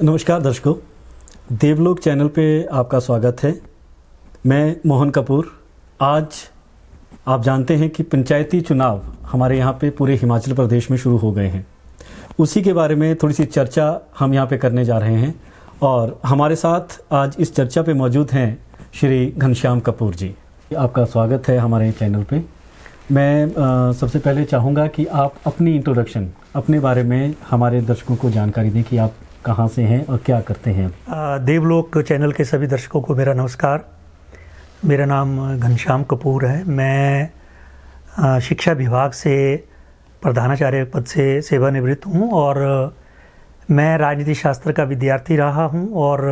नमस्कार दर्शकों, देवलोक चैनल पे आपका स्वागत है। मैं मोहन कपूर। आज आप जानते हैं कि पंचायती चुनाव हमारे यहाँ पे पूरे हिमाचल प्रदेश में शुरू हो गए हैं। उसी के बारे में थोड़ी सी चर्चा हम यहाँ पे करने जा रहे हैं और हमारे साथ आज इस चर्चा पे मौजूद हैं श्री घनश्याम कपूर जी। आपका स्वागत है हमारे चैनल पे। मैं सबसे पहले चाहूँगा कि आप अपनी इंट्रोडक्शन, अपने बारे में हमारे दर्शकों को जानकारी दें कि आप कहाँ से हैं और क्या करते हैं। देवलोक चैनल के सभी दर्शकों को मेरा नमस्कार। मेरा नाम घनश्याम कपूर है। मैं शिक्षा विभाग से प्रधानाचार्य पद से सेवानिवृत्त हूँ और मैं राजनीति शास्त्र का विद्यार्थी रहा हूँ और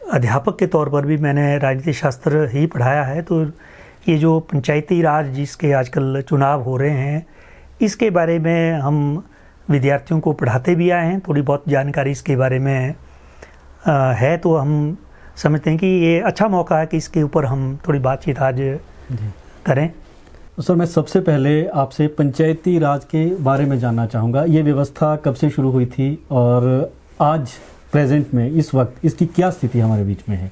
अध्यापक के तौर पर भी मैंने राजनीति शास्त्र ही पढ़ाया है। तो ये जो पंचायती राज जिसके आजकल चुनाव हो रहे हैं, इसके बारे में हम विद्यार्थियों को पढ़ाते भी आए हैं। थोड़ी बहुत जानकारी इसके बारे में है, तो हम समझते हैं कि ये अच्छा मौका है कि इसके ऊपर हम थोड़ी बातचीत आज करें। सर, मैं सबसे पहले आपसे पंचायती राज के बारे में जानना चाहूँगा। ये व्यवस्था कब से शुरू हुई थी और आज प्रेजेंट में इस वक्त इसकी क्या स्थिति हमारे बीच में है?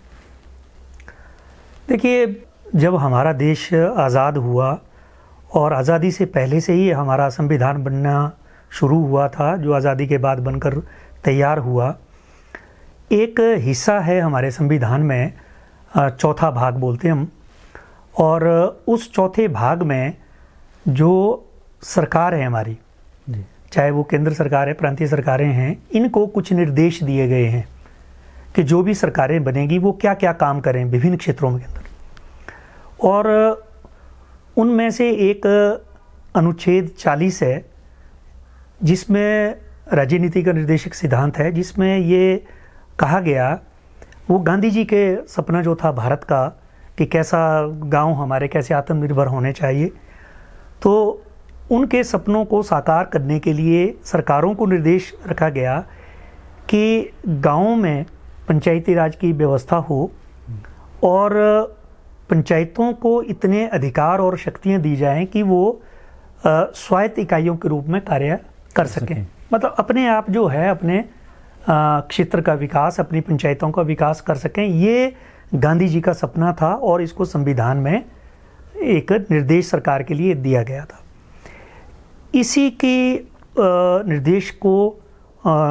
देखिए, जब हमारा देश आज़ाद हुआ और आज़ादी से पहले से ही हमारा संविधान बनना शुरू हुआ था, जो आज़ादी के बाद बनकर तैयार हुआ, एक हिस्सा है हमारे संविधान में, चौथा भाग बोलते हैं हम। और उस चौथे भाग में जो सरकार है हमारी, चाहे वो केंद्र सरकार है, प्रांतीय सरकारें हैं, इनको कुछ निर्देश दिए गए हैं कि जो भी सरकारें बनेगी वो क्या क्या काम करें विभिन्न क्षेत्रों के अंदर। और उनमें से एक अनुच्छेद 40 है जिसमें राज्य नीति का निर्देशक सिद्धांत है, जिसमें ये कहा गया, वो गांधी जी के सपना जो था भारत का कि कैसा गांव हमारे कैसे आत्मनिर्भर होने चाहिए, तो उनके सपनों को साकार करने के लिए सरकारों को निर्देश रखा गया कि गाँव में पंचायती राज की व्यवस्था हो और पंचायतों को इतने अधिकार और शक्तियां दी जाएं कि वो स्वायत्त इकाइयों के रूप में कार्य कर सकें। मतलब अपने आप जो है अपने क्षेत्र का विकास, अपनी पंचायतों का विकास कर सकें। ये गांधी जी का सपना था और इसको संविधान में एक निर्देश सरकार के लिए दिया गया था। इसी के निर्देश को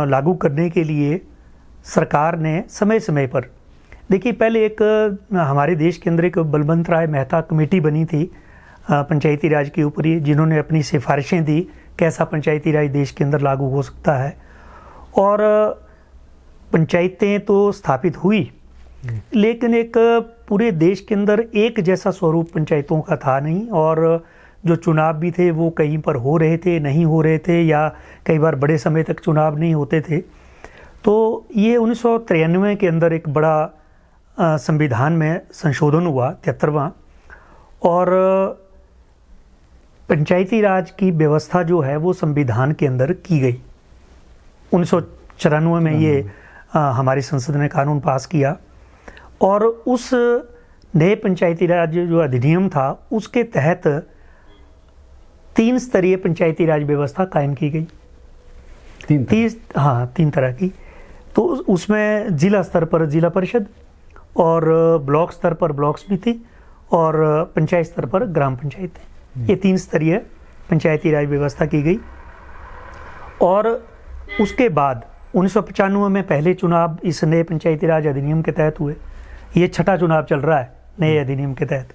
लागू करने के लिए सरकार ने समय समय पर, देखिए, पहले एक हमारे देश के अंदर एक बलवंत राय मेहता कमेटी बनी थी पंचायती राज के ऊपर ही, जिन्होंने अपनी सिफारिशें दी कैसा पंचायती राज देश के अंदर लागू हो सकता है। और पंचायतें तो स्थापित हुई, लेकिन एक पूरे देश के अंदर एक जैसा स्वरूप पंचायतों का था नहीं, और जो चुनाव भी थे वो कहीं पर हो रहे थे, नहीं हो रहे थे, या कई बार बड़े समय तक चुनाव नहीं होते थे। तो ये 1993 के अंदर एक बड़ा संविधान में संशोधन हुआ, 73वां, और पंचायती राज की व्यवस्था जो है वो संविधान के अंदर की गई। 1994 में ये हमारी संसद ने कानून पास किया और उस नए पंचायती राज जो अधिनियम था उसके तहत 3 स्तरीय पंचायती राज व्यवस्था कायम की गई। 3 तरह की। तो उसमें जिला स्तर पर जिला परिषद और ब्लॉक स्तर पर ब्लॉक समिति और पंचायत स्तर पर ग्राम पंचायतें, ये 3 स्तरीय पंचायती राज व्यवस्था की गई। और उसके बाद 1995 में पहले चुनाव इस नए पंचायती राज अधिनियम के तहत हुए। ये 6ठा चुनाव चल रहा है नए अधिनियम के तहत।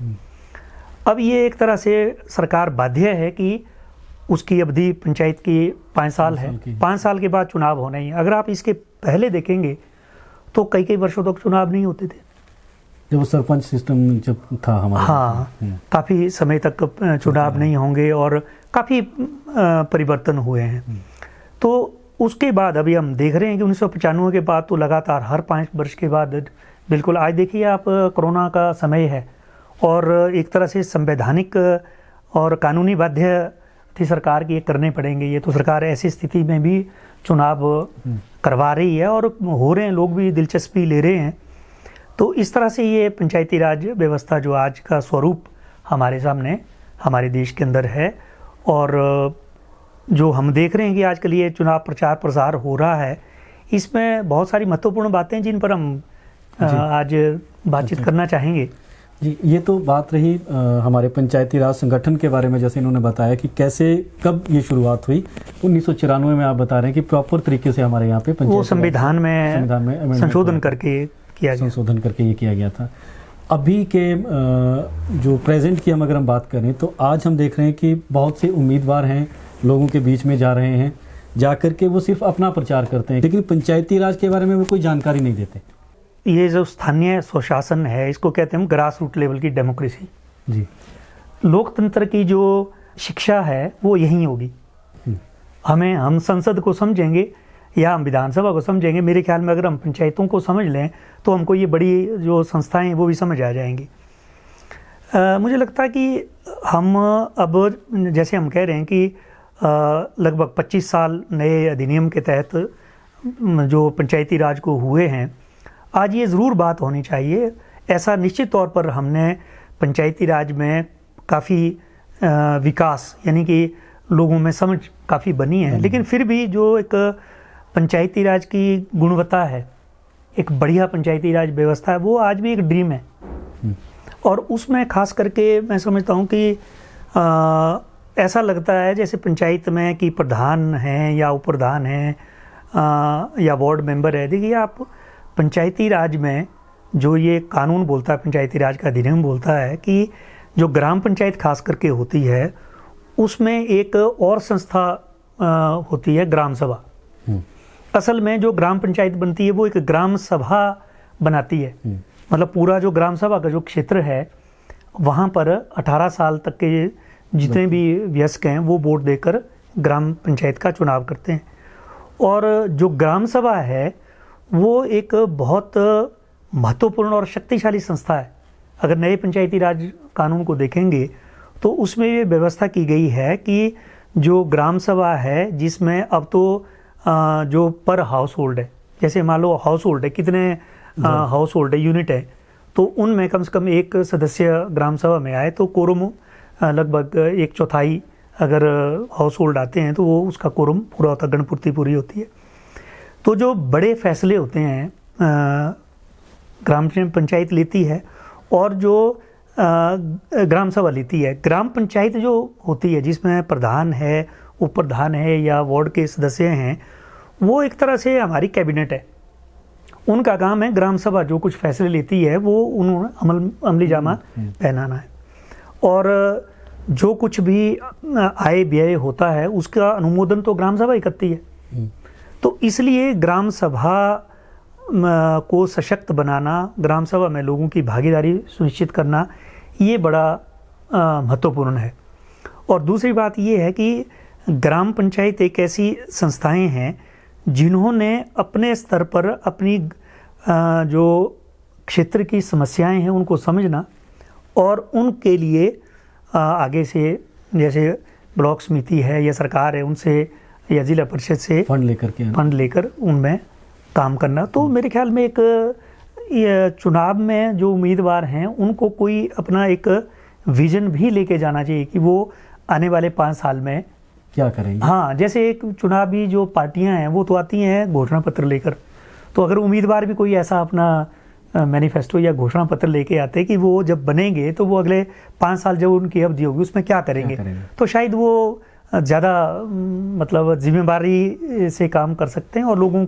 अब ये एक तरह से सरकार बाध्य है कि उसकी अवधि पंचायत की 5 साल है, 5 साल के बाद चुनाव होना ही। अगर आप इसके पहले देखेंगे तो कई वर्षों तक चुनाव नहीं होते थे, जब सरपंच सिस्टम जब था हमारा। हाँ, काफ़ी समय तक चुनाव नहीं होंगे और काफ़ी परिवर्तन हुए हैं। तो उसके बाद अभी हम देख रहे हैं कि 1995 के बाद तो लगातार हर 5 वर्ष के बाद, बिल्कुल आज देखिए आप, कोरोना का समय है और एक तरह से संवैधानिक और कानूनी बाध्य थी सरकार की, ये करने पड़ेंगे। ये तो सरकार ऐसी स्थिति में भी चुनाव करवा रही है और हो रहे हैं, लोग भी दिलचस्पी ले रहे हैं। तो इस तरह से ये पंचायती राज व्यवस्था जो आज का स्वरूप हमारे सामने हमारे देश के अंदर है, और जो हम देख रहे हैं कि आजकल ये चुनाव प्रचार प्रसार हो रहा है, इसमें बहुत सारी महत्वपूर्ण बातें हैं जिन पर हम आज बातचीत करना चाहेंगे। जी, ये तो बात रही हमारे पंचायती राज संगठन के बारे में, जैसे इन्होंने बताया कि कैसे कब ये शुरुआत हुई 1994 में। आप बता रहे हैं कि प्रॉपर तरीके से हमारे यहाँ पे वो संविधान में संशोधन करके ये किया गया था। अभी के जो प्रेजेंट की अगर हम बात करें तो आज हम देख रहे हैं कि बहुत से उम्मीदवार हैं, लोगों के बीच में जा रहे हैं, जा करके वो सिर्फ अपना प्रचार करते हैं, लेकिन पंचायती राज के बारे में वो कोई जानकारी नहीं देते। ये जो स्थानीय स्वशासन है, इसको कहते हैं हम ग्रास रूट लेवल की डेमोक्रेसी। जी, लोकतंत्र की जो शिक्षा है वो यही होगी। हम संसद को समझेंगे या हम विधानसभा को समझेंगे, मेरे ख्याल में अगर हम पंचायतों को समझ लें तो हमको ये बड़ी जो संस्थाएं हैं वो भी समझ आ जाएंगी। मुझे लगता है कि हम अब जैसे हम कह रहे हैं कि लगभग 25 साल नए अधिनियम के तहत जो पंचायती राज को हुए हैं, आज ये ज़रूर बात होनी चाहिए। ऐसा निश्चित तौर पर हमने पंचायती राज में काफ़ी विकास, यानी कि लोगों में समझ काफ़ी बनी है, लेकिन फिर भी जो एक पंचायती राज की गुणवत्ता है, एक बढ़िया पंचायती राज व्यवस्था है, वो आज भी एक ड्रीम है। और उसमें खास करके मैं समझता हूँ कि ऐसा लगता है जैसे पंचायत में कि प्रधान हैं या उपप्रधान हैं या वार्ड मेंबर है। देखिए, आप पंचायती राज में जो ये कानून बोलता है, पंचायती राज का अधिनियम बोलता है कि जो ग्राम पंचायत खास करके होती है, उसमें एक और संस्था होती है, ग्राम सभा। असल में जो ग्राम पंचायत बनती है वो एक ग्राम सभा बनाती है। मतलब पूरा जो ग्राम सभा का जो क्षेत्र है, वहाँ पर 18 साल तक के जितने भी वयस्क हैं वो वोट देकर ग्राम पंचायत का चुनाव करते हैं। और जो ग्राम सभा है वो एक बहुत महत्वपूर्ण और शक्तिशाली संस्था है। अगर नए पंचायती राज कानून को देखेंगे तो उसमें ये व्यवस्था की गई है कि जो ग्राम सभा है, जिसमें अब तो जो पर हाउस होल्ड है, जैसे मान लो हाउस होल्ड है, कितने हाउस होल्ड है, यूनिट है, तो उनमें कम से कम एक सदस्य ग्राम सभा में आए तो कोरम लगभग 1/4 अगर हाउस होल्ड आते हैं तो वो उसका कोरम पूरा होता, गणपूर्ति पूरी होती है। तो जो बड़े फैसले होते हैं ग्राम पंचायत लेती है, और जो ग्राम सभा लेती है। ग्राम पंचायत जो होती है, जिसमें प्रधान है, उप प्रधान है या वार्ड के सदस्य हैं, वो एक तरह से हमारी कैबिनेट है। उनका काम है ग्राम सभा जो कुछ फैसले लेती है वो उन्होंने अमली जामा पहनाना है, और जो कुछ भी आय व्यय होता है उसका अनुमोदन तो ग्राम सभा ही करती है। तो इसलिए ग्राम सभा को सशक्त बनाना, ग्राम सभा में लोगों की भागीदारी सुनिश्चित करना, ये बड़ा महत्वपूर्ण है। और दूसरी बात ये है कि ग्राम पंचायत एक ऐसी संस्थाएं हैं जिन्होंने अपने स्तर पर अपनी जो क्षेत्र की समस्याएं हैं उनको समझना और उनके लिए आगे से, जैसे ब्लॉक समिति है या सरकार है, उनसे या जिला परिषद से फंड लेकर उनमें काम करना। तो मेरे ख्याल में एक चुनाव में जो उम्मीदवार हैं उनको कोई अपना एक विजन भी लेके जाना चाहिए कि वो आने वाले 5 साल में क्या करेंगे। हाँ, जैसे एक चुनावी जो पार्टियां हैं वो तो आती हैं घोषणा पत्र लेकर, तो अगर उम्मीदवार भी कोई ऐसा अपना मैनिफेस्टो या घोषणा पत्र लेके आते कि वो जब बनेंगे तो वो अगले 5 साल जब उनकी अवधि होगी उसमें क्या करेंगे, तो शायद वो ज़्यादा मतलब जिम्मेदारी से काम कर सकते हैं और लोगों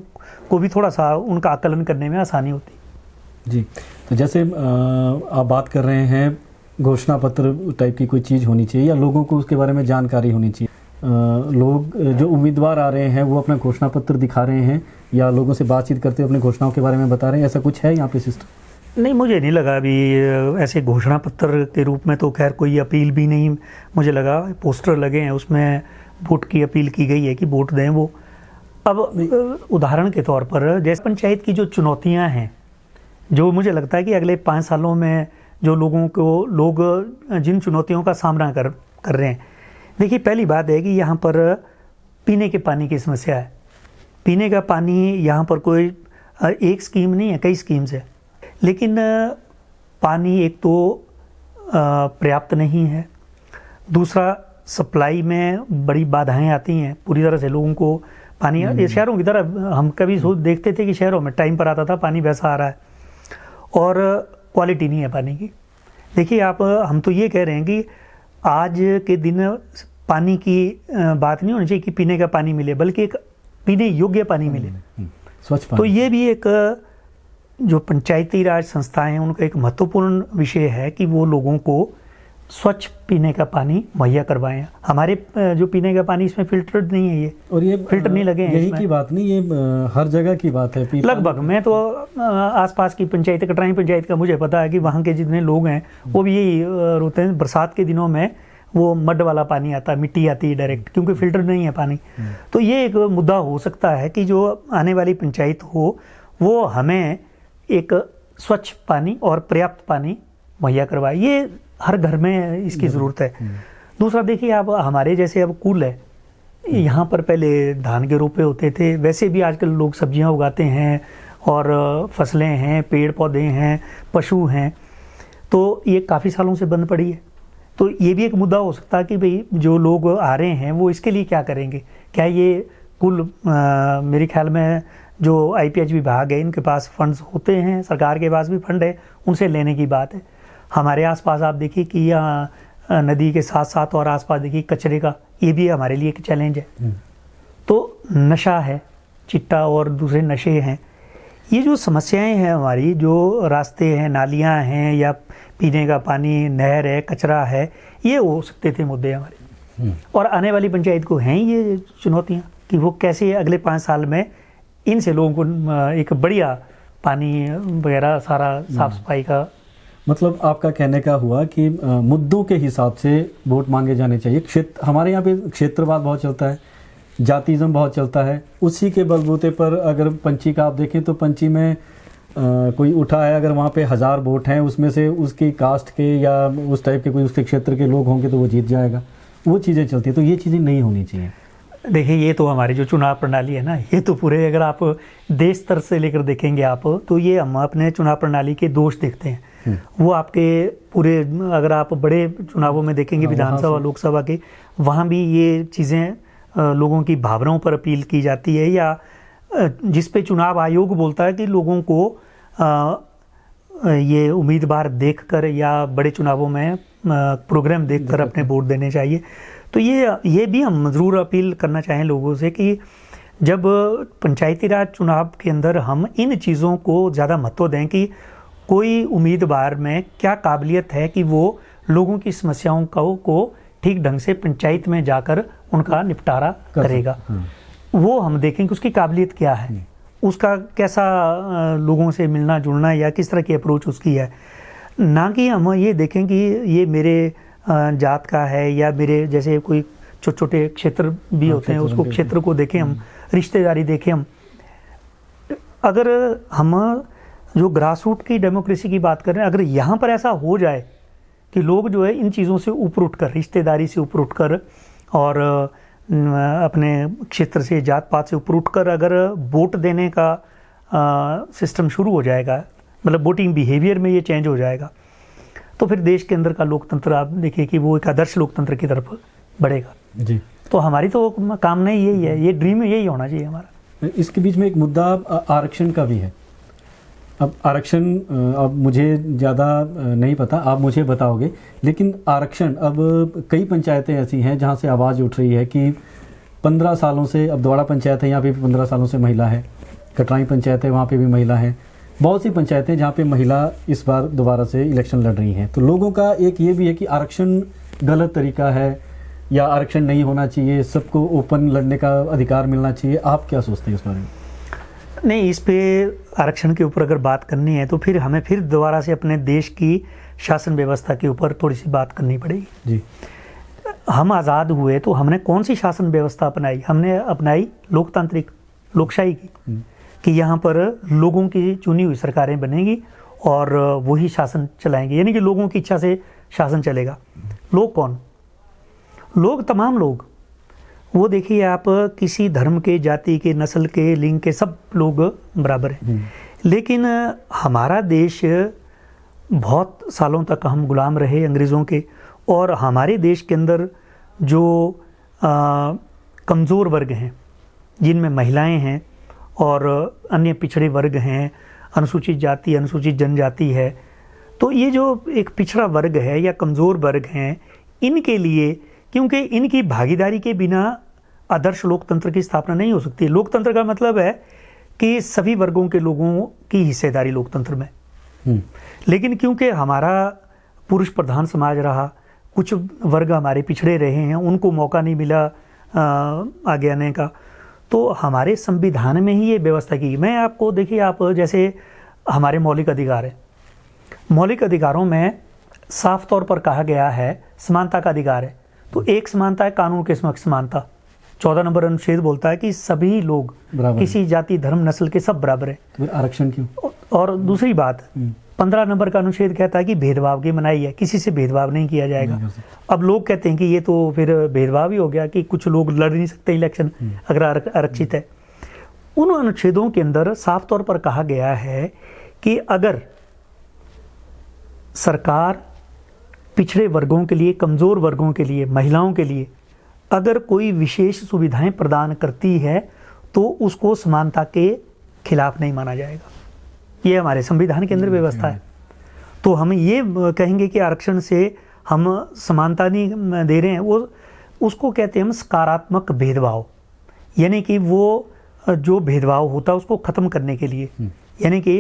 को भी थोड़ा सा उनका आकलन करने में आसानी होती है। जी, तो जैसे आप बात कर रहे हैं घोषणा पत्र टाइप की कोई चीज़ होनी चाहिए या लोगों को उसके बारे में जानकारी होनी चाहिए। लोग जो उम्मीदवार आ रहे हैं वो अपना घोषणा पत्र दिखा रहे हैं या लोगों से बातचीत करते हुए अपने घोषणाओं के बारे में बता रहे हैं, ऐसा कुछ है यहाँ पे सिस्टम? नहीं, मुझे नहीं लगा अभी ऐसे घोषणा पत्र के रूप में तो खैर कोई अपील भी नहीं मुझे लगा। पोस्टर लगे हैं उसमें वोट की अपील की गई है कि वोट दें वो। अब उदाहरण के तौर पर जैसे पंचायत की जो चुनौतियां हैं, जो मुझे लगता है कि अगले 5 सालों में जो लोग जिन चुनौतियों का सामना कर रहे हैं, देखिए पहली बात है कि यहाँ पर पीने के पानी की समस्या है। पीने का पानी यहाँ पर कोई एक स्कीम नहीं है, कई स्कीम्स है, लेकिन पानी एक तो पर्याप्त नहीं है, दूसरा सप्लाई में बड़ी बाधाएं आती हैं, पूरी तरह से लोगों को पानी ये शहरों की तरह हम कभी देखते थे कि शहरों में टाइम पर आता था पानी वैसा आ रहा है और क्वालिटी नहीं है पानी की। देखिए आप, हम तो ये कह रहे हैं कि आज के दिन पानी की बात नहीं होनी चाहिए कि पीने का पानी मिले, बल्कि एक पीने योग्य पानी मिले, स्वच्छ पानी। तो ये भी एक जो पंचायती राज संस्थाएं हैं उनका एक महत्वपूर्ण विषय है कि वो लोगों को स्वच्छ पीने का पानी मुहैया करवाएं। हमारे जो पीने का पानी इसमें फिल्टर्ड नहीं है, ये और ये फिल्टर नहीं लगे हैं यही की बात नहीं, ये हर जगह की बात है। लगभग मैं तो आसपास की पंचायत, कटराई पंचायत का मुझे पता है कि वहाँ के जितने लोग हैं वो भी यही रोते हैं। बरसात के दिनों में वो मड वाला पानी आता है, मिट्टी आती है डायरेक्ट, क्योंकि फिल्टर नहीं है पानी। तो ये एक मुद्दा हो सकता है कि जो आने वाली पंचायत हो वो हमें एक स्वच्छ पानी और पर्याप्त पानी मुहैया करवाए। ये हर घर में इसकी ज़रूरत है। दूसरा देखिए आप, हमारे जैसे अब कुल है, यहाँ पर पहले धान के रोपे होते थे, वैसे भी आजकल लोग सब्जियाँ उगाते हैं और फसलें हैं, पेड़ पौधे हैं, पशु हैं, तो ये काफ़ी सालों से बंद पड़ी है। तो ये भी एक मुद्दा हो सकता है कि भाई जो लोग आ रहे हैं वो इसके लिए क्या करेंगे। क्या ये कुल मेरे ख्याल में जो IPH विभाग है इनके पास फंड्स होते हैं, सरकार के पास भी फंड है, उनसे लेने की बात है। हमारे आसपास आप देखिए कि यहाँ नदी के साथ साथ और आसपास देखिए कचरे का, ये भी हमारे लिए एक चैलेंज है। तो नशा है, चिट्टा और दूसरे नशे हैं, ये जो समस्याएं हैं हमारी, जो रास्ते हैं, नालियाँ हैं, या पीने का पानी, नहर है, कचरा है, ये हो सकते थे मुद्दे हमारे। और आने वाली पंचायत को हैं ये चुनौतियाँ कि वो कैसे अगले 5 साल में इनसे लोगों को एक बढ़िया पानी वगैरह सारा साफ सफाई का। मतलब आपका कहने का हुआ कि मुद्दों के हिसाब से वोट मांगे जाने चाहिए। क्षेत्र, हमारे यहाँ पे क्षेत्रवाद बहुत चलता है, जातिज़म बहुत चलता है, उसी के बलबूते पर अगर पंची का आप देखें तो पंची में कोई उठा है, अगर वहाँ पे 1000 वोट हैं उसमें से उसकी कास्ट के या उस टाइप के कोई उसके क्षेत्र के लोग होंगे तो वो जीत जाएगा, वो चीज़ें चलती हैं। तो ये चीज़ें नहीं होनी चाहिए। देखिए ये तो हमारी जो चुनाव प्रणाली है ना, ये तो पूरे अगर आप देश स्तर से लेकर देखेंगे आप, तो ये हम अपने चुनाव प्रणाली के दोष देखते हैं। वो आपके पूरे, अगर आप बड़े चुनावों में देखेंगे विधानसभा लोकसभा के, वहाँ भी ये चीज़ें लोगों की भावनाओं पर अपील की जाती है, या जिस पे चुनाव आयोग बोलता है कि लोगों को ये उम्मीदवार देखकर या बड़े चुनावों में प्रोग्राम देखकर अपने वोट देने चाहिए। तो ये भी हम ज़रूर अपील करना चाहें लोगों से कि जब पंचायती राज चुनाव के अंदर हम इन चीज़ों को ज़्यादा महत्व दें कि कोई उम्मीदवार में क्या काबिलियत है कि वो लोगों की समस्याओं को ठीक ढंग से पंचायत में जाकर उनका निपटारा करेगा। वो हम देखें कि उसकी काबिलियत क्या है, उसका कैसा लोगों से मिलना जुलना या किस तरह की अप्रोच उसकी है, ना कि हम ये देखें कि ये मेरे जात का है या मेरे जैसे कोई छोटे छोटे क्षेत्र भी होते हैं, उसको क्षेत्र को देखें हम, रिश्तेदारी देखें हम। अगर हम जो ग्रास रूट की डेमोक्रेसी की बात कर रहे हैं, अगर यहाँ पर ऐसा हो जाए कि लोग जो है इन चीज़ों से ऊपर उठकर, रिश्तेदारी से ऊपर उठकर और अपने क्षेत्र से, जात पात से ऊपर उठकर अगर वोट देने का सिस्टम शुरू हो जाएगा, मतलब वोटिंग बिहेवियर में ये चेंज हो जाएगा, तो फिर देश के अंदर का लोकतंत्र आप देखिए कि वो एक आदर्श लोकतंत्र की तरफ बढ़ेगा। जी, तो हमारी तो कामना ही यही है, ये ड्रीम यही होना चाहिए हमारा। इसके बीच में एक मुद्दा आरक्षण का भी है। अब आरक्षण, अब मुझे ज़्यादा नहीं पता, आप मुझे बताओगे, लेकिन आरक्षण, अब कई पंचायतें ऐसी हैं जहां से आवाज़ उठ रही है कि 15 सालों से, अब द्वारा पंचायत है यहाँ पे भी 15 सालों से महिला है, कटराई पंचायत है वहाँ पे भी महिला है, बहुत सी पंचायतें जहाँ पे महिला इस बार दोबारा से इलेक्शन लड़ रही हैं। तो लोगों का एक ये भी है कि आरक्षण गलत तरीका है या आरक्षण नहीं होना चाहिए, सबको ओपन लड़ने का अधिकार मिलना चाहिए। आप क्या सोचते हैं इस बारे में? नहीं, इस पे आरक्षण के ऊपर अगर बात करनी है तो फिर हमें फिर दोबारा से अपने देश की शासन व्यवस्था के ऊपर थोड़ी सी बात करनी पड़ेगी। जी, हम आज़ाद हुए तो हमने कौन सी शासन व्यवस्था अपनाई? हमने अपनाई लोकतांत्रिक, लोकशाही की, कि यहाँ पर लोगों की चुनी हुई सरकारें बनेंगी और वही शासन चलाएंगे, यानी कि लोगों की इच्छा से शासन चलेगा। लोग कौन? लोग तमाम लोग, वो देखिए आप किसी धर्म के, जाति के, नस्ल के, लिंग के, सब लोग बराबर हैं। लेकिन हमारा देश बहुत सालों तक हम गुलाम रहे अंग्रेज़ों के, और हमारे देश के अंदर जो कमज़ोर वर्ग हैं, जिनमें महिलाएं हैं और अन्य पिछड़े वर्ग हैं, अनुसूचित जाति, अनुसूचित जनजाति है, तो ये जो एक पिछड़ा वर्ग है या कमज़ोर वर्ग हैं, इनके लिए, क्योंकि इनकी भागीदारी के बिना आदर्श लोकतंत्र की स्थापना नहीं हो सकती। लोकतंत्र का मतलब है कि सभी वर्गों के लोगों की हिस्सेदारी लोकतंत्र में। लेकिन क्योंकि हमारा पुरुष प्रधान समाज रहा, कुछ वर्ग हमारे पिछड़े रहे हैं, उनको मौका नहीं मिला आगे आने का, तो हमारे संविधान में ही ये व्यवस्था की। मैं आपको देखिए, आप जैसे हमारे मौलिक अधिकार है, मौलिक अधिकारों में साफ तौर पर कहा गया है समानता का अधिकार है। तो एक समानता है कानून के समक्ष समानता। 14 नंबर अनुच्छेद बोलता है कि सभी लोग किसी जाति, धर्म, नस्ल के सब बराबर है। तो आरक्षण क्यों? और दूसरी बात, 15 नंबर का अनुच्छेद कहता है कि भेदभाव की मनाही है, किसी से भेदभाव नहीं किया जाएगा। अब लोग कहते हैं कि ये तो फिर भेदभाव ही हो गया कि कुछ लोग लड़ नहीं सकते इलेक्शन अगर आरक्षित है। उन अनुच्छेदों के अंदर साफ तौर पर कहा गया है कि अगर सरकार पिछड़े वर्गों के लिए, कमज़ोर वर्गों के लिए, महिलाओं के लिए अगर कोई विशेष सुविधाएं प्रदान करती है तो उसको समानता के खिलाफ नहीं माना जाएगा। ये हमारे संविधान के अंदर व्यवस्था है। तो हम ये कहेंगे कि आरक्षण से हम समानता नहीं दे रहे हैं, वो उसको कहते हैं हम सकारात्मक भेदभाव, यानी कि वो जो भेदभाव होता है उसको ख़त्म करने के लिए, यानी कि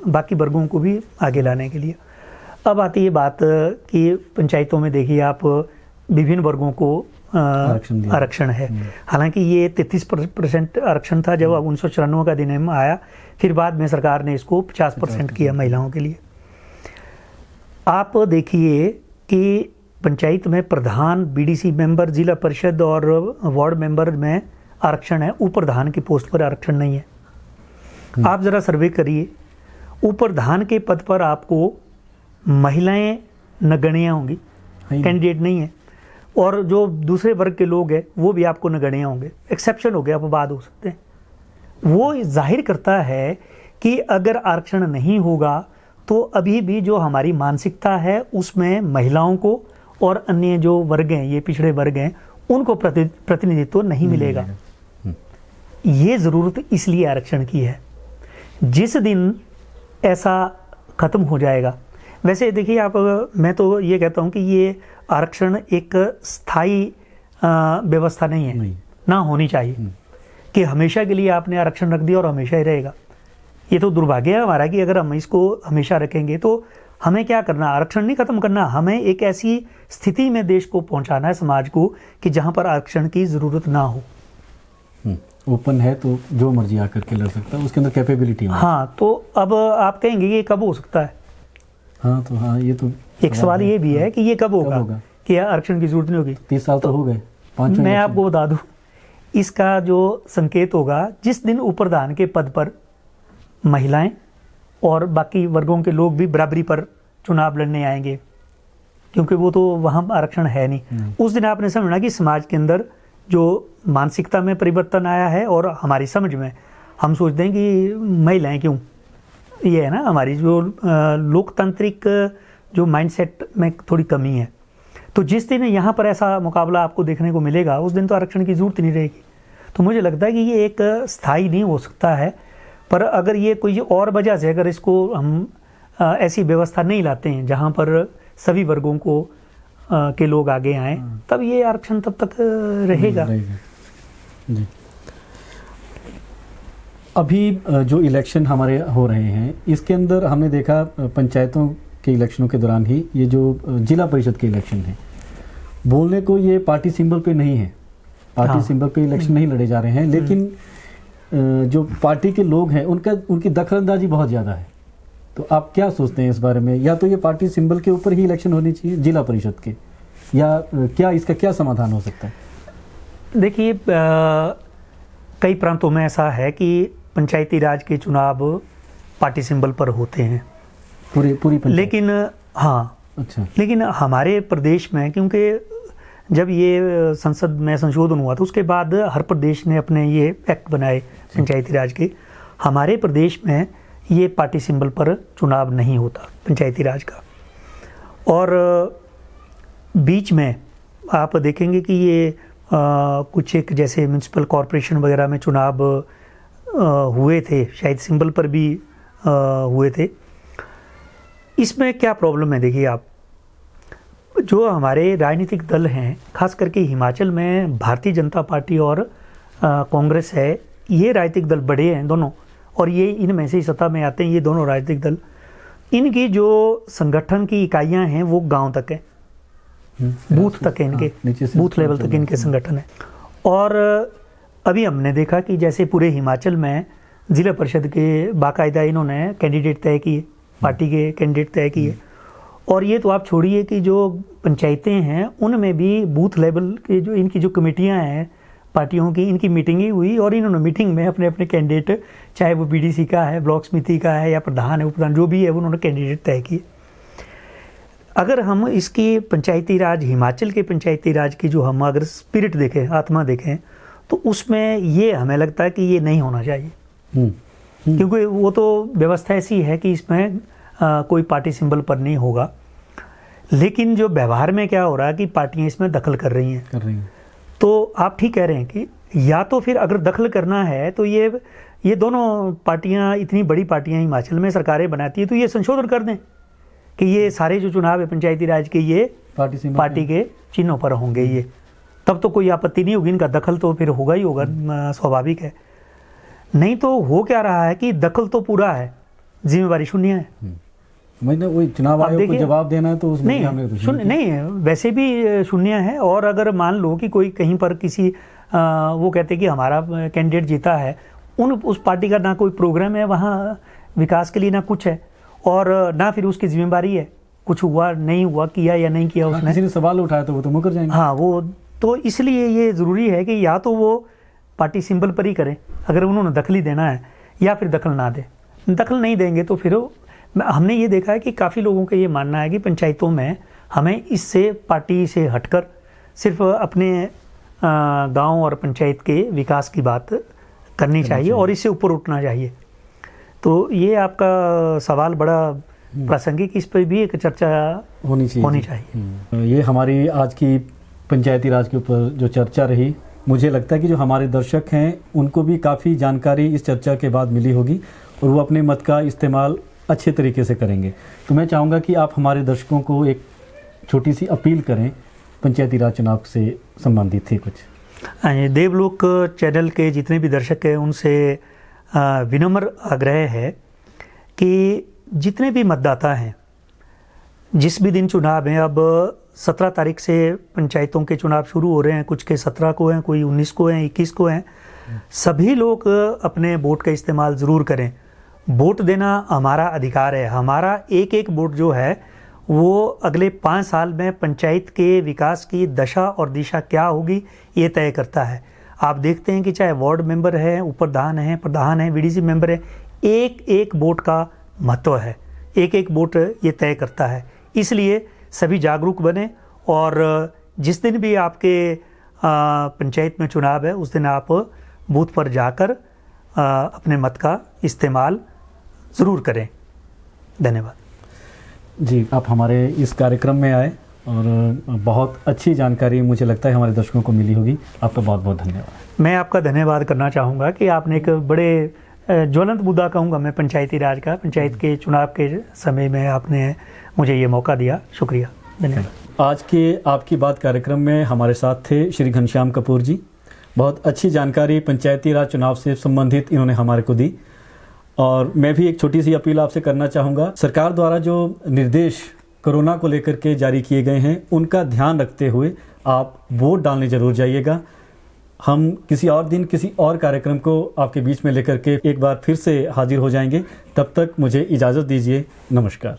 बाकी वर्गों को भी आगे लाने के लिए। अब आती है बात कि पंचायतों में देखिए आप विभिन्न वर्गों को आरक्षण है। हालांकि ये 33% आरक्षण था जब 1994 का अधिनियम आया, फिर बाद में सरकार ने इसको 50% किया महिलाओं के लिए। आप देखिए कि पंचायत में प्रधान, बीडीसी मेंबर, जिला परिषद और वार्ड मेंबर में आरक्षण है, उपप्रधान की पोस्ट पर आरक्षण नहीं है। आप जरा सर्वे करिए, उपप्रधान के पद पर आपको महिलाएं नगण्य होंगी, कैंडिडेट नहीं है, और जो दूसरे वर्ग के लोग हैं वो भी आपको नगण्य होंगे। एक्सेप्शन हो गया, अपवाद हो सकते हैं। वो जाहिर करता है कि अगर आरक्षण नहीं होगा तो अभी भी जो हमारी मानसिकता है उसमें महिलाओं को और अन्य जो वर्ग हैं, ये पिछड़े वर्ग हैं, उनको प्रतिनिधित्व नहीं मिलेगा। ये ज़रूरत इसलिए आरक्षण की है। जिस दिन ऐसा ख़त्म हो जाएगा, वैसे देखिए आप, मैं तो ये कहता हूँ कि ये आरक्षण एक स्थायी व्यवस्था नहीं है, ना होनी चाहिए कि हमेशा के लिए आपने आरक्षण रख दिया और हमेशा ही रहेगा। ये तो दुर्भाग्य है हमारा कि अगर हम इसको हमेशा रखेंगे तो हमें क्या करना, आरक्षण नहीं खत्म करना, हमें एक ऐसी स्थिति में देश को पहुंचाना है, समाज को, कि जहां पर आरक्षण की ज़रूरत ना हो। ओपन है तो जो मर्जी आकर के लड़ सकता है, उसके अंदर कैपेबिलिटी है। हाँ, तो अब आप कहेंगे ये कब हो सकता है? हाँ, तो हाँ, ये तो एक सवाल ये भी है कि ये कब होगा कि आरक्षण की जरूरत नहीं होगी। 30 साल तो हो गए। मैं आपको बता दूं, इसका जो संकेत होगा जिस दिन उपप्रधान के पद पर महिलाएं और बाकी वर्गों के लोग भी बराबरी पर चुनाव लड़ने आएंगे, क्योंकि वो तो वहाँ आरक्षण है नहीं। उस दिन आपने समझना कि समाज के अंदर जो मानसिकता में परिवर्तन आया है और हमारी समझ में हम सोचते हैं कि महिलाएं क्यों, ये है ना हमारी जो लोकतांत्रिक जो माइंडसेट में थोड़ी कमी है। तो जिस दिन यहाँ पर ऐसा मुकाबला आपको देखने को मिलेगा उस दिन तो आरक्षण की ज़रूरत नहीं रहेगी। तो मुझे लगता है कि ये एक स्थायी नहीं हो सकता है, पर अगर ये कोई और वजह से अगर इसको हम ऐसी व्यवस्था नहीं लाते हैं जहाँ पर सभी वर्गों को के लोग आगे आएँ, तब ये आरक्षण तब तक रहेगा। जी। अभी जो इलेक्शन हमारे हो रहे हैं इसके अंदर हमने देखा पंचायतों के इलेक्शनों के दौरान ही ये जो जिला परिषद के इलेक्शन है, बोलने को ये पार्टी सिंबल पे नहीं है, पार्टी सिंबल पे इलेक्शन नहीं लड़े जा रहे हैं, लेकिन जो पार्टी के लोग हैं उनकी दखलंदाजी बहुत ज़्यादा है। तो आप क्या सोचते हैं इस बारे में? या तो ये पार्टी सिंबल के ऊपर ही इलेक्शन होनी चाहिए जिला परिषद के, या क्या इसका क्या समाधान हो सकता है? देखिए, कई प्रांतों में ऐसा है कि पंचायती राज के चुनाव पार्टी सिंबल पर होते हैं पूरी लेकिन हाँ, अच्छा, लेकिन हमारे प्रदेश में, क्योंकि जब ये संसद में संशोधन हुआ तो उसके बाद हर प्रदेश ने अपने ये एक्ट बनाए पंचायती राज के, हमारे प्रदेश में ये पार्टी सिंबल पर चुनाव नहीं होता पंचायती राज का। और बीच में आप देखेंगे कि ये कुछ एक जैसे म्यूनसिपल कॉरपोरेशन वगैरह में चुनाव हुए थे, शायद सिंबल पर भी हुए थे। इसमें क्या प्रॉब्लम है, देखिए आप, जो हमारे राजनीतिक दल हैं, खास करके हिमाचल में भारतीय जनता पार्टी और कांग्रेस है, ये राजनीतिक दल बड़े हैं दोनों, और ये इनमें से ही सत्ता में आते हैं ये दोनों राजनीतिक दल। इनकी जो संगठन की इकाइयां हैं वो गांव तक है, बूथ तक है इनके, बूथ लेवल तक इनके संगठन है। और अभी हमने देखा कि जैसे पूरे हिमाचल में जिला परिषद के बाकायदा इन्होंने कैंडिडेट तय किए, पार्टी के कैंडिडेट तय किए। और ये तो आप छोड़िए कि जो पंचायतें हैं उनमें भी बूथ लेवल के जो इनकी जो कमेटियां हैं पार्टियों की, इनकी मीटिंग ही हुई और इन्होंने मीटिंग में अपने अपने कैंडिडेट, चाहे वो बीडीसी का है, ब्लॉक समिति का है या प्रधान है, उपप्रधान जो भी है, उन्होंने कैंडिडेट तय किए। अगर हम इसकी पंचायती राज, हिमाचल के पंचायती राज की जो हम अगर स्पिरिट देखें, आत्मा देखें, तो उसमें ये हमें लगता है कि ये नहीं होना चाहिए। क्योंकि वो तो व्यवस्था ऐसी है कि इसमें कोई पार्टी सिंबल पर नहीं होगा। लेकिन जो व्यवहार में क्या हो रहा है कि पार्टियां इसमें दखल कर रही हैं। तो आप ठीक कह रहे हैं कि या तो फिर अगर दखल करना है तो ये दोनों पार्टियां, इतनी बड़ी पार्टियां हिमाचल में सरकारें बनाती है, तो ये संशोधन कर दें कि ये सारे जो चुनाव है पंचायती राज के ये पार्टी के चिन्हों पर होंगे। ये तब तो कोई आपत्ति नहीं होगी, इनका दखल तो फिर होगा ही होगा, स्वाभाविक है। नहीं तो हो क्या रहा है कि दखल तो पूरा है, जिम्मेवारी शून्य है। वही चुनाव आयोग को जवाब देना है तो उसमें नहीं, वैसे भी शून्य है। और अगर मान लो कि कोई कहीं पर किसी वो कहते हैं कि हमारा कैंडिडेट जीता है, उस पार्टी का ना कोई प्रोग्राम है वहाँ विकास के लिए, ना कुछ है, और ना फिर उसकी जिम्मेवारी है, कुछ हुआ नहीं हुआ, किया या नहीं किया उसने, किसी ने सवाल उठाया तो वो तो मुकर जाएंगे। हाँ, वो तो इसलिए ये ज़रूरी है कि या तो वो पार्टी सिंबल पर ही करें अगर उन्होंने दखल ही देना है, या फिर दखल ना दे। दखल नहीं देंगे तो फिर हमने ये देखा है कि काफ़ी लोगों का ये मानना है कि पंचायतों में हमें इससे, पार्टी से हटकर सिर्फ अपने गांव और पंचायत के विकास की बात करनी चाहिए और इससे ऊपर उठना चाहिए। तो ये आपका सवाल बड़ा प्रासंगिक, इस पर भी एक चर्चा होनी चाहिए। ये हमारी आज की पंचायती राज के ऊपर जो चर्चा रही, मुझे लगता है कि जो हमारे दर्शक हैं उनको भी काफ़ी जानकारी इस चर्चा के बाद मिली होगी और वो अपने मत का इस्तेमाल अच्छे तरीके से करेंगे। तो मैं चाहूँगा कि आप हमारे दर्शकों को एक छोटी सी अपील करें, पंचायती राज चुनाव से संबंधित थी कुछ। देवलोक चैनल के जितने भी दर्शक हैं उनसे विनम्र आग्रह है कि जितने भी मतदाता हैं, जिस भी दिन चुनाव हैं, अब 17 तारीख से पंचायतों के चुनाव शुरू हो रहे हैं, कुछ के 17 को हैं, कोई 19 को हैं, 21 को हैं, सभी लोग अपने वोट का इस्तेमाल ज़रूर करें। वोट देना हमारा अधिकार है। हमारा एक एक वोट जो है वो अगले 5 साल में पंचायत के विकास की दशा और दिशा क्या होगी ये तय करता है। आप देखते हैं कि चाहे वार्ड मेंबर है, उपप्रधान है, प्रधान है, वीडीसी मेंबर है, एक एक वोट का महत्व है, एक एक वोट ये तय करता है। इसलिए सभी जागरूक बने और जिस दिन भी आपके पंचायत में चुनाव है उस दिन आप बूथ पर जाकर अपने मत का इस्तेमाल ज़रूर करें। धन्यवाद जी, आप हमारे इस कार्यक्रम में आए और बहुत अच्छी जानकारी मुझे लगता है हमारे दर्शकों को मिली होगी। आपका बहुत बहुत धन्यवाद। मैं आपका धन्यवाद करना चाहूँगा कि आपने एक बड़े ज्वलंत मुद्दा कहूँगा मैं पंचायती राज का, पंचायत के चुनाव के समय में आपने मुझे ये मौका दिया। शुक्रिया, धन्यवाद। आज के आपकी बात कार्यक्रम में हमारे साथ थे श्री घनश्याम कपूर जी। बहुत अच्छी जानकारी पंचायती राज चुनाव से संबंधित इन्होंने हमारे को दी। और मैं भी एक छोटी सी अपील आपसे करना चाहूँगा। सरकार द्वारा जो निर्देश कोरोना को लेकर के जारी किए गए हैं उनका ध्यान रखते हुए आप वोट डालने जरूर जाइएगा। हम किसी और दिन किसी और कार्यक्रम को आपके बीच में लेकर के एक बार फिर से हाजिर हो जाएंगे। तब तक मुझे इजाज़त दीजिए। नमस्कार।